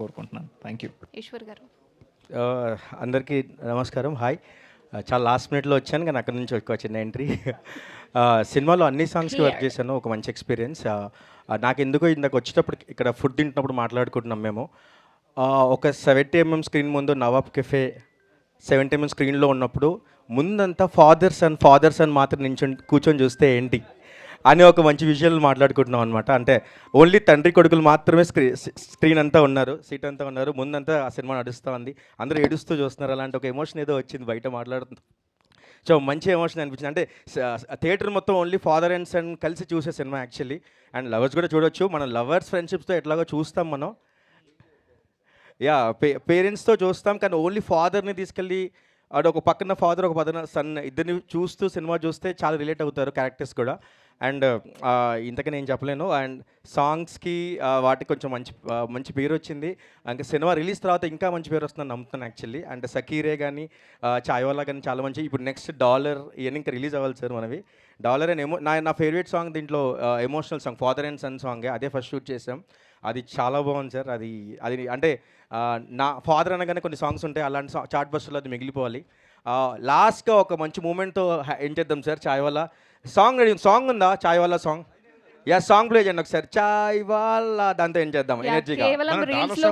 కోరుకుంటున్నాను. Thank you. Eshwar గారు. అందరికీ నమస్కారం. హాయ్. చాలా లాస్ట్ మినిట్‌లో వచ్చాను కానీ అక్కడి నుంచి ఒక చిన్న ఎంట్రీ. సినిమాలో అన్ని సాంగ్స్‌కి వర్క్ చేశాను. ఒక మంచి ఎక్స్‌పీరియన్స్. నాకెందుకో ఇందాక వచ్చేటప్పుడు ఇక్కడ ఫుడ్ తింటున్నప్పుడు మాట్లాడుకుంటున్నాం మేము. ఒక 70 mm స్క్రీన్ ముందు నవాబ్ కెఫే 70 mm స్క్రీన్‌లో ఉన్నప్పుడు ముందంతా ఫాదర్ సన్ మాత్రం కూర్చొని చూస్తే ఏంటి అని ఒక మంచి విజువల్ మాట్లాడుకుంటున్నాం అనమాట. అంటే ఓన్లీ తండ్రి కొడుకులు మాత్రమే స్క్రీన్ అంతా ఉన్నారు, సీట్ అంతా ఉన్నారు, ముందంతా ఆ సినిమా నడుస్తూ ఉంది, అందరూ ఏడుస్తూ చూస్తున్నారు. అలాంటి ఒక ఎమోషన్ ఏదో వచ్చింది బయట మాట్లాడుతుంది. సో మంచి ఎమోషన్ అనిపించింది. అంటే థియేటర్ మొత్తం ఓన్లీ ఫాదర్ అండ్ సన్ కలిసి చూసే సినిమా యాక్చువల్లీ. అండ్ లవర్స్ కూడా చూడొచ్చు. మనం లవర్స్ ఫ్రెండ్షిప్స్తో ఎట్లాగో చూస్తాం మనం. పేరెంట్స్తో చూస్తాం కానీ ఓన్లీ ఫాదర్ని తీసుకెళ్ళి ఒక పక్కన ఫాదర్ ఒక పక్కన సన్ ఇద్దరిని చూస్తూ సినిమా చూస్తే చాలా రిలేట్ అవుతారు క్యారెక్టర్స్ కూడా. అండ్ ఇంతకని నేను చెప్పలేను. అండ్ సాంగ్స్కి వాటికి కొంచెం మంచి పేరు వచ్చింది. ఇంకా సినిమా రిలీజ్ తర్వాత ఇంకా మంచి పేరు వస్తుందని నమ్ముతాను యాక్చువల్లీ. అండ్ సకీరే కానీ చాయ్వాలా కానీ చాలా మంచి. ఇప్పుడు నెక్స్ట్ డాలర్ ఇవన్నీ ఇంకా రిలీజ్ అవ్వాలి సార్ మనవి. డాలర్ అండ్ నా ఫేవరెట్ సాంగ్ దీంట్లో emotional song father and son సాంగే. అదే ఫస్ట్ షూట్ చేసాం. అది చాలా బాగుంది సార్. అది అంటే నా ఫాదర్ అనగానే కొన్ని సాంగ్స్ ఉంటాయి, అలాంటి చాట్ బస్సులో అది మిగిలిపోవాలి. లాస్ట్గా ఒక మంచి మూమెంట్తో ఏం చేద్దాం సార్. చాయ్వాలా సాంగ్ ఉందా? చాయ్వాలా సాంగ్. సాంగ్ ప్లే చేయండి ఒకసారి. చాయ్వాలా దాంతో ఏం చేద్దాం ఎనర్జీగా. కేవలం రీల్స్ లో